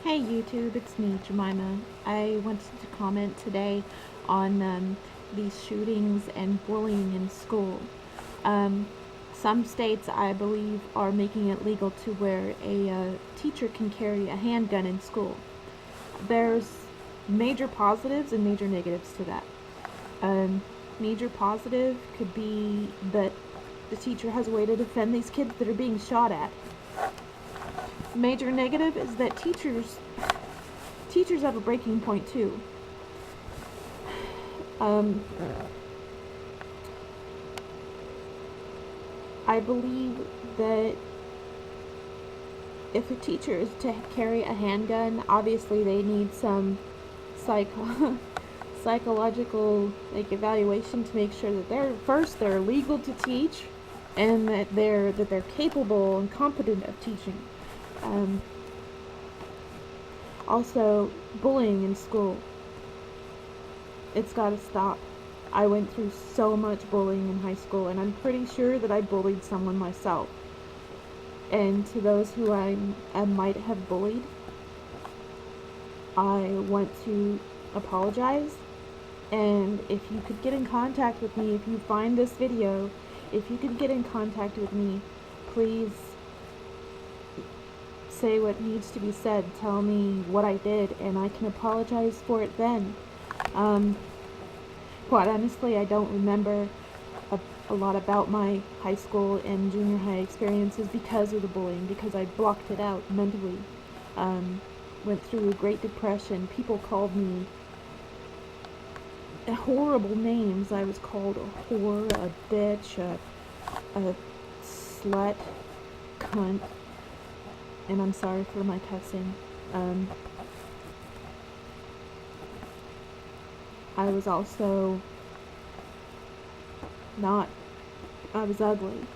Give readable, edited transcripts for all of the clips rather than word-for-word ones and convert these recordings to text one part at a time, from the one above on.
Hey YouTube, it's me, Jemima. I wanted to comment today on these shootings and bullying in school. Um, some states, I believe, are making it legal to where a teacher can carry a handgun in school. There's major positives and major negatives to that. Um, Major positive could be that the teacher has a way to defend these kids that are being shot at. Major negative is that teachers have a breaking point too. Um, I believe that if a teacher is to carry a handgun, obviously they need some psychological evaluation to make sure that they're legal to teach, and that they're capable and competent of teaching. Um, Also, bullying in school. It's got to stop. I went through so much bullying in high school, and I'm pretty sure that I bullied someone myself. And to those who I might have bullied, I want to apologize. And if you could get in contact with me, if you find this video, if you could get in contact with me, please say what needs to be said. Tell me what I did, and I can apologize for it then. Quite honestly, I don't remember a lot about my high school and junior high experiences because of the bullying, because I blocked it out mentally. Went through a Great Depression. People called me horrible names. I was called a whore, a bitch, a slut, cunt, and I'm sorry for my cussing. I was also I was ugly.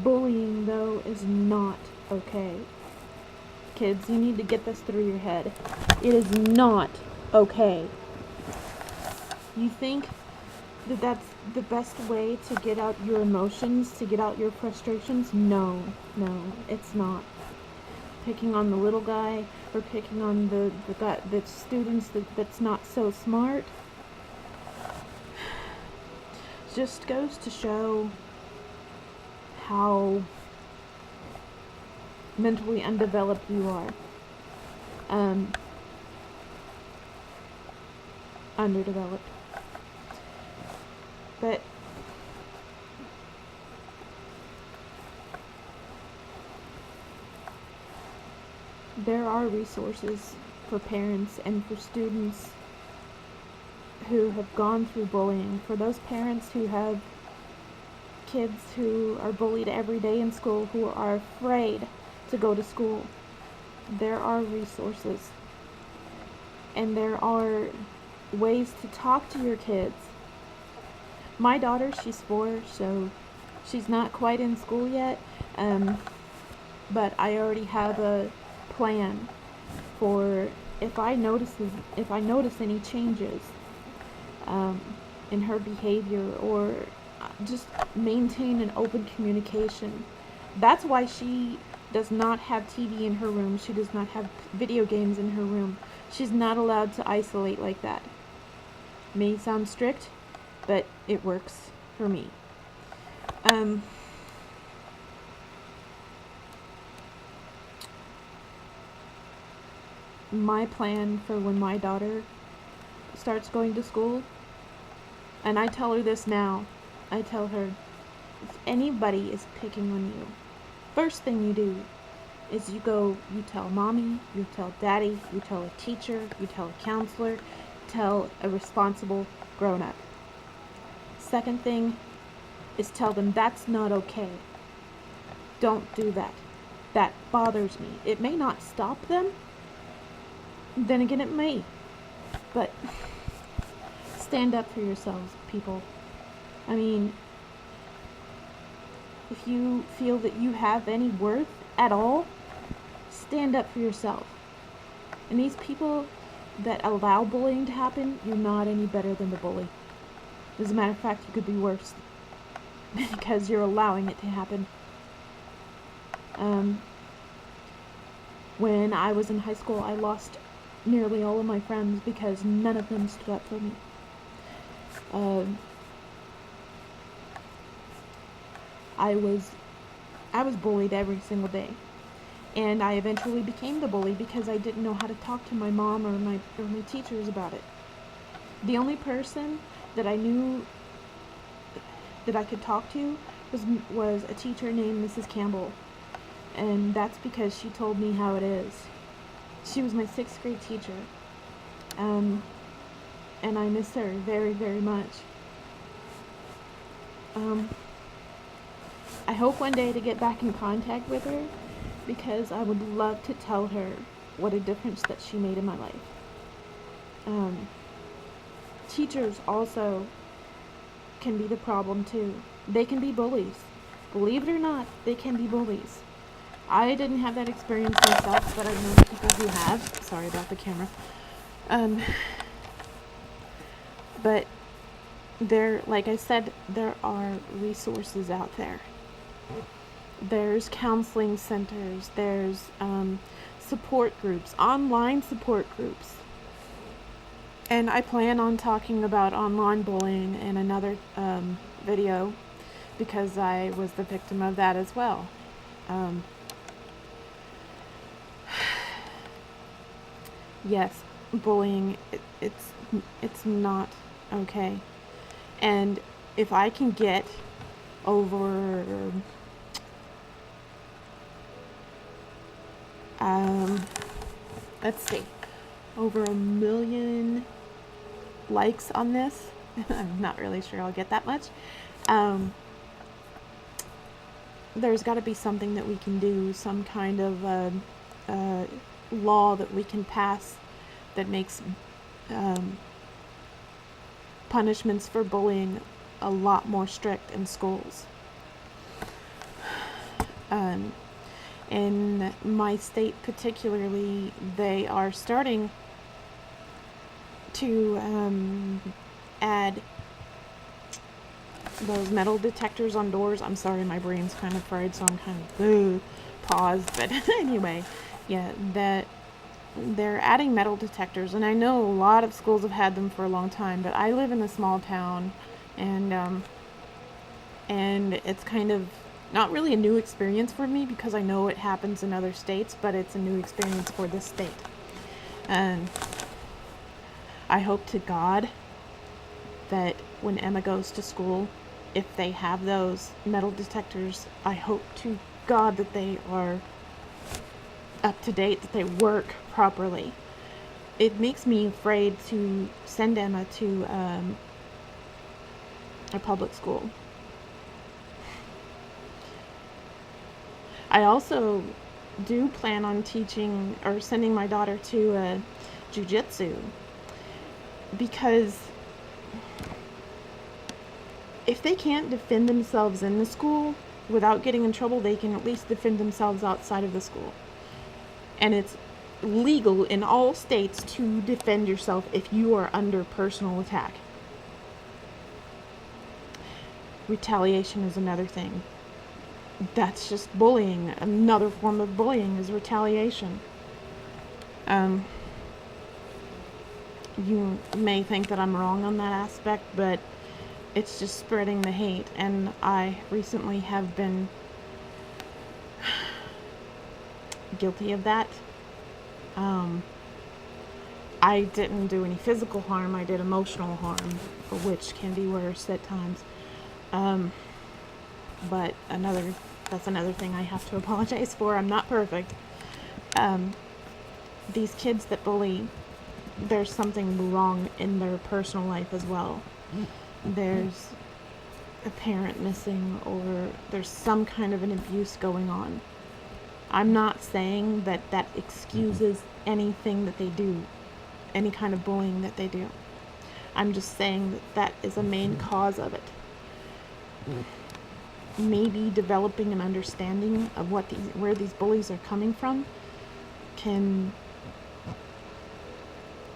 Bullying, though, is not okay. Kids, you need to get this through your head. It is not okay. You think that that's the best way to get out your emotions, to get out your frustrations? No, it's not. Picking on the little guy, or picking on the guy, the students that's not so smart, just goes to show how mentally undeveloped you are. Underdeveloped. But there are resources for parents and for students who have gone through bullying. For those parents who have kids who are bullied every day in school, who are afraid to go to school, there are resources. And there are ways to talk to your kids. My daughter, she's 4, so she's not quite in school yet, but I already have a plan for if I notice any changes in her behavior, or just maintain an open communication. That's why she does not have TV in her room. She does not have video games in her room. She's not allowed to isolate like that. May sound strict, but it works for me. My plan for when my daughter starts going to school, and I tell her this now, I tell her, if anybody is picking on you, first thing you do is you tell mommy, you tell daddy, you tell a teacher, you tell a counselor, tell a responsible grown-up. Second thing is tell them that's not okay. Don't do that. That bothers me. It may not stop them, then again it may, but stand up for yourselves, people. I mean, if you feel that you have any worth at all, stand up for yourself. And these people that allow bullying to happen, you're not any better than the bully. As a matter of fact, you could be worse because you're allowing it to happen. Um, when I was in high school, I lost nearly all of my friends because none of them stood up for me. Um, I was I was bullied every single day, and I eventually became the bully because I didn't know how to talk to my mom or my teachers about it. The only person that I knew that I could talk to was a teacher named Mrs. Campbell, and that's because she told me how it is. She was my 6th grade teacher, um, and I miss her very, very much. Um, I hope one day to get back in contact with her because I would love to tell her what a difference that she made in my life. Um, Teachers also can be the problem too. They can be bullies. Believe it or not, they can be bullies. I didn't have that experience myself, but I know people who have. Sorry about the camera. Um, but like I said, there are resources out there. There's counseling centers, there's support groups, online support groups. And I plan on talking about online bullying in another video because I was the victim of that as well. Yes, bullying, it's not okay. And if I can get over let's see, over 1 million likes on this, I'm not really sure I'll get that much. There's got to be something that we can do, some kind of law that we can pass that makes punishments for bullying a lot more strict in schools. In my state particularly, they are starting to add those metal detectors on doors. I'm sorry, my brain's kind of fried, so I'm kind of paused. But anyway, yeah, that they're adding metal detectors, and I know a lot of schools have had them for a long time. But I live in a small town, and it's kind of not really a new experience for me because I know it happens in other states, but it's a new experience for this state. And I hope to God that when Emma goes to school, if they have those metal detectors, I hope to God that they are up to date, that they work properly. It makes me afraid to send Emma to a public school. I also do plan on teaching or sending my daughter to jiu-jitsu because if they can't defend themselves in the school without getting in trouble, they can at least defend themselves outside of the school. And it's legal in all states to defend yourself if you are under personal attack. Retaliation is another thing. That's just bullying. Another form of bullying is retaliation. You may think that I'm wrong on that aspect, but it's just spreading the hate, and I recently have been guilty of that. I didn't do any physical harm, I did emotional harm, which can be worse at times. But that's another thing I have to apologize for. I'm not perfect. These kids that bully, there's something wrong in their personal life as well. There's a parent missing, or there's some kind of an abuse going on. I'm not saying that that excuses anything that they do, any kind of bullying that they do. I'm just saying that that is a main cause of it. Maybe developing an understanding of where these bullies are coming from can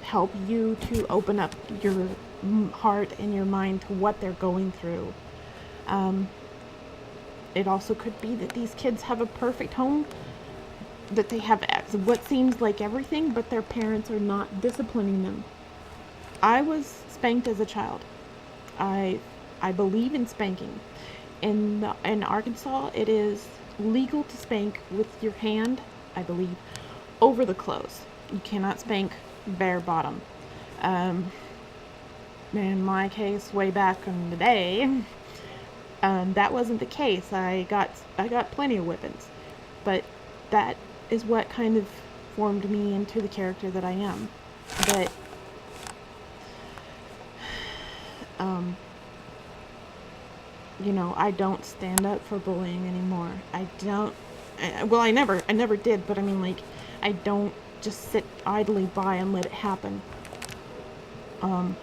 help you to open up your heart and your mind to what they're going through. It also could be that these kids have a perfect home, that they have what seems like everything, but their parents are not disciplining them. I was spanked as a child. I I believe in spanking. In Arkansas, it is legal to spank with your hand, I believe, over the clothes. You cannot spank bare bottom. Um, in my case, way back in the day, that wasn't the case. I got plenty of whippings, but that is what kind of formed me into the character that I am. But um, I don't stand up for bullying anymore. I don't. Well, I never did. But I mean, like, I don't just sit idly by and let it happen. Um,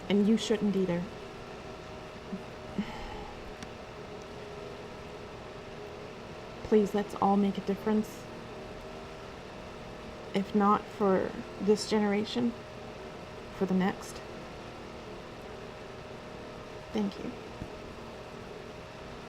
and you shouldn't either. Please, let's all make a difference. If not for this generation, for the next. Thank you.